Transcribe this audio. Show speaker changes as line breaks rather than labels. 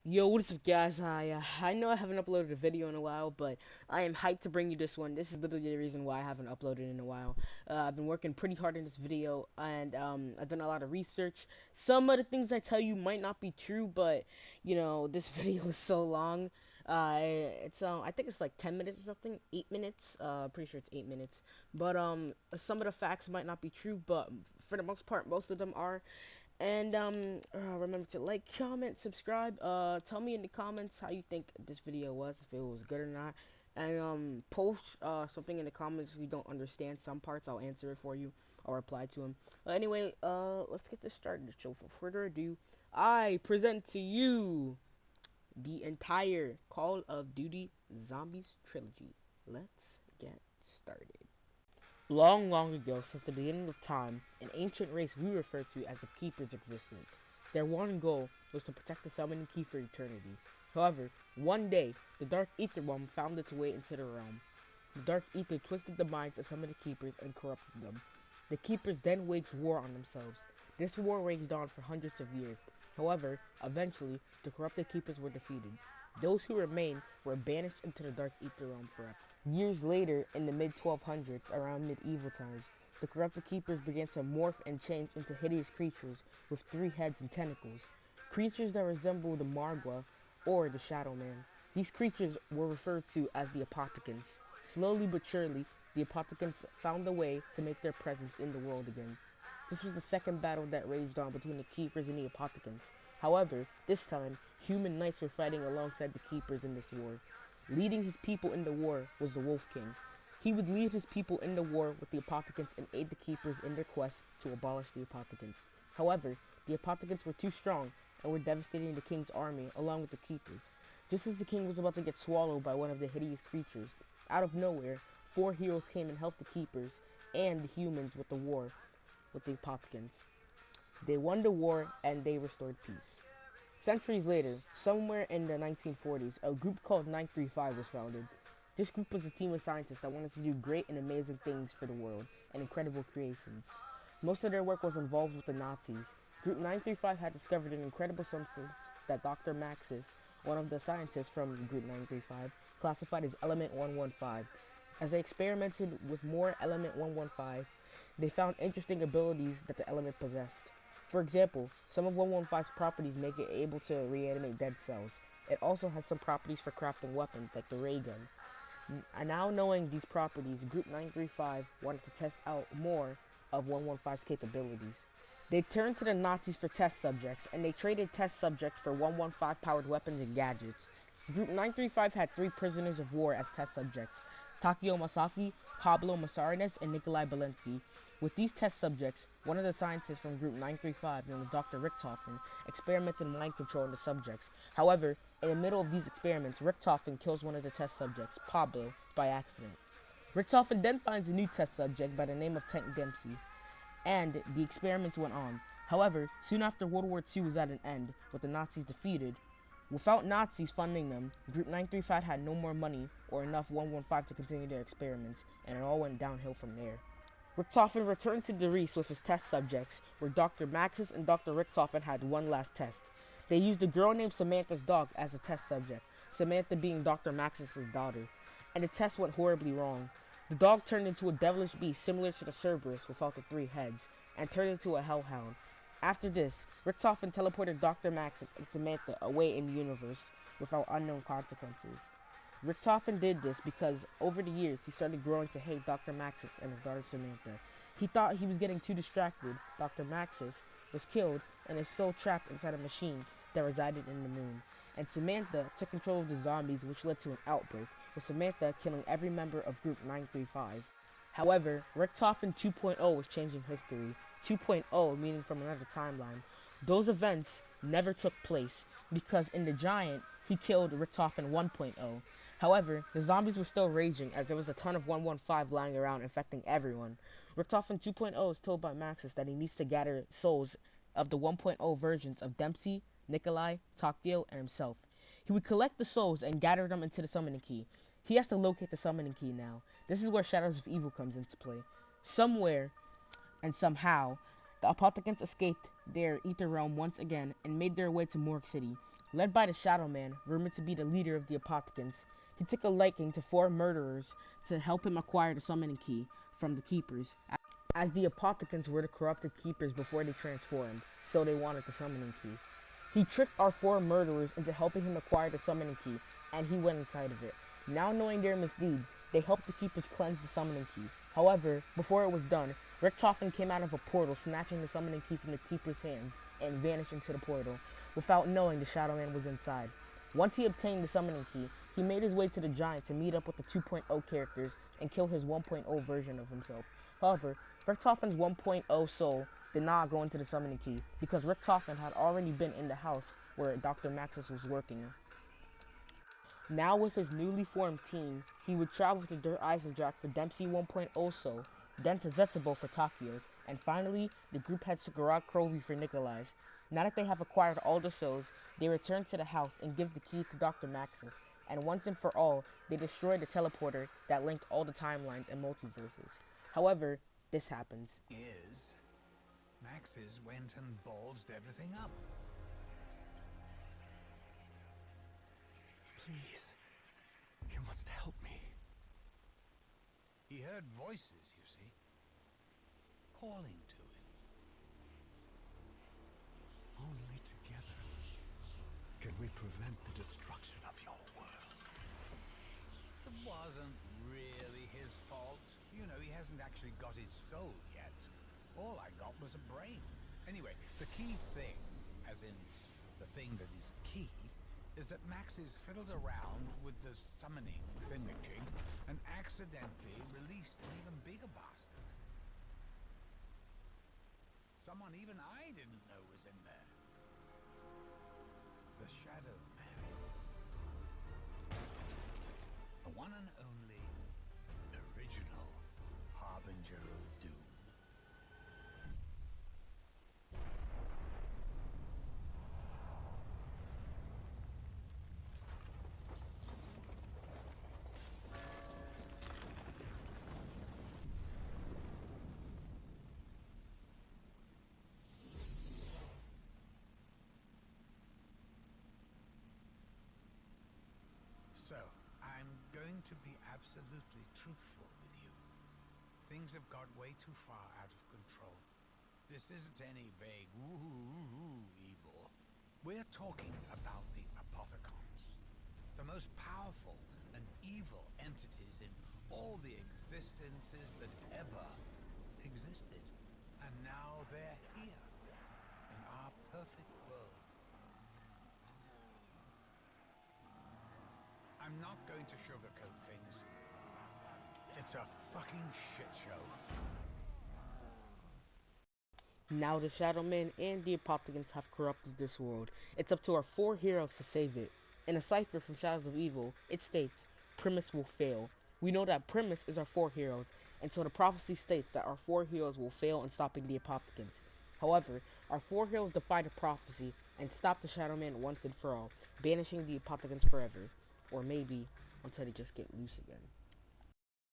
Yo, what is up, guys? I know I haven't uploaded a video in a while, but I am hyped to bring you this one. This is literally the reason why I haven't uploaded in a while. I've been working pretty hard on this video, and I've done a lot of research. Some of the things I tell you might not be true, but this video is so long. It's I think it's like 10 minutes or something, 8 minutes. Pretty sure it's 8 minutes. But some of the facts might not be true, but for the most part, most of them are. And remember to like, comment, subscribe. Tell me in the comments how you think this video was, if it was good or not. And post something in the comments if you don't understand some parts. I'll answer it for you. I'll reply to them. But anyway, let's get this started. So without further ado, I present to you the entire Call of Duty Zombies trilogy. Let's get started. Long, long ago, since the beginning of time, an ancient race we refer to as the Keepers existed. Their one goal was to protect the summoning key for eternity. However, one day, the Dark Ether Realm found its way into the realm. The Dark Ether twisted the minds of some of the Keepers and corrupted them. The Keepers then waged war on themselves. This war raged on for hundreds of years. However, eventually, the corrupted Keepers were defeated. Those who remained were banished into the Dark Ether Realm forever. Years later, in the mid-1200s, around medieval times, the corrupted Keepers began to morph and change into hideous creatures with 3 heads and tentacles. Creatures that resembled the Margwa, or the Shadow Man. These creatures were referred to as the Apothecants. Slowly but surely, the Apothecants found a way to make their presence in the world again. This was the second battle that raged on between the Keepers and the Apothecants. However, this time, human knights were fighting alongside the Keepers in this war. Leading his people in the war was the Wolf King. He would lead his people in the war with the Apothecants and aid the Keepers in their quest to abolish the Apothecants. However, the Apothecants were too strong and were devastating the King's army along with the Keepers. Just as the King was about to get swallowed by one of the hideous creatures, out of nowhere, 4 heroes came and helped the Keepers and the humans with the war with the Apothecants. They won the war and they restored peace. Centuries later, somewhere in the 1940s, a group called 935 was founded. This group was a team of scientists that wanted to do great and amazing things for the world and incredible creations. Most of their work was involved with the Nazis. Group 935 had discovered an incredible substance that Dr. Maxis, one of the scientists from Group 935, classified as Element 115. As they experimented with more Element 115, they found interesting abilities that the element possessed. For example, some of 115's properties make it able to reanimate dead cells. It also has some properties for crafting weapons, like the ray gun. Now knowing these properties, Group 935 wanted to test out more of 115's capabilities. They turned to the Nazis for test subjects, and they traded test subjects for 115-powered weapons and gadgets. Group 935 had 3 prisoners of war as test subjects: Takeo Masaki, Pablo Mascarenes, and Nikolai Belensky. With these test subjects, one of the scientists from Group 935, known as Dr. Richtofen, experimented mind control on the subjects. However, in the middle of these experiments, Richtofen kills one of the test subjects, Pablo, by accident. Richtofen then finds a new test subject by the name of Tank Dempsey, and the experiments went on. However, soon after World War II was at an end, with the Nazis defeated, without Nazis funding them, Group 935 had no more money or enough 115 to continue their experiments, and it all went downhill from there. Richtofen returned to Derice with his test subjects, where Dr. Maxis and Dr. Richtofen had one last test. They used a girl named Samantha's dog as a test subject, Samantha being Dr. Maxis' daughter, and the test went horribly wrong. The dog turned into a devilish beast similar to the Cerberus without the 3 heads, and turned into a hellhound. After this, Richtofen teleported Dr. Maxis and Samantha away in the universe without unknown consequences. Richtofen did this because, over the years, he started growing to hate Dr. Maxis and his daughter Samantha. He thought he was getting too distracted. Dr. Maxis was killed and his soul trapped inside a machine that resided in the moon. And Samantha took control of the zombies, which led to an outbreak, with Samantha killing every member of Group 935. However, Richtofen 2.0 was changing history. 2.0 meaning from another timeline. Those events never took place because in the Giant, he killed Richtofen 1.0. However, the zombies were still raging as there was a ton of 115 lying around infecting everyone. Richtofen 2.0 is told by Maxis that he needs to gather souls of the 1.0 versions of Dempsey, Nikolai, Takeo, and himself. He would collect the souls and gather them into the summoning key. He has to locate the summoning key now. This is where Shadows of Evil comes into play. Somewhere and somehow, the The Apothicons escaped their ether realm once again and made their way to Morgue City. Led by the Shadow Man, rumored to be the leader of the Apothicons, he took a liking to 4 murderers to help him acquire the summoning key from the Keepers, as the Apothicons were the corrupted Keepers before they transformed, so they wanted the summoning key. He tricked our 4 murderers into helping him acquire the summoning key, and he went inside of it. Now knowing their misdeeds, they helped the Keepers cleanse the summoning key. However, before it was done, Richtofen came out of a portal, snatching the summoning key from the Keeper's hands, and vanished into the portal, without knowing the Shadow Man was inside. Once he obtained the summoning key, he made his way to the Giant to meet up with the 2.0 characters and kill his 1.0 version of himself. However, Richtofen's 1.0 soul did not go into the summoning key, because Richtofen had already been in the house where Dr. Maxis was working. Now with his newly formed team, he would travel to Der Eisendrache for Dempsey 1.0 soul, then to Zetsubo for Takio's, and finally, the group heads to Garag Krovi for Nikolai's. Now that they have acquired all the souls, they return to the house and give the key to Dr. Maxis, and once and for all, they destroy the teleporter that linked all the timelines and multiverses. However, this happens.
Maxis went and ballsed everything up. Please, you must help me. He heard voices, you see, calling to him. Only together can we prevent the destruction of your world. It wasn't really his fault. You know, he hasn't actually got his soul yet. All I got was a brain. Anyway, the key thing, as in the thing that is key, is that Maxis fiddled around with the summoning thingamajig and accidentally released an even bigger bastard. Someone even I didn't know was in there. The Shadow Man. The one and only original Harbinger of Doom. So, I'm going to be absolutely truthful with you. Things have got way too far out of control. This isn't any vague evil. We're talking about the Apothicons, the most powerful and evil entities in all the existences that ever existed. And now they're here, in our perfect world. I'm not going to sugarcoat things. It's a fucking shit show.
Now the Shadow Man and the Apothicons have corrupted this world. It's up to our 4 heroes to save it. In a cipher from Shadows of Evil, it states, Primus will fail. We know that Primus is our 4 heroes, and so the prophecy states that our 4 heroes will fail in stopping the Apothicons. However, our 4 heroes defy the prophecy and stop the Shadow Man once and for all, banishing the Apothicons forever. Or maybe until they just get loose again.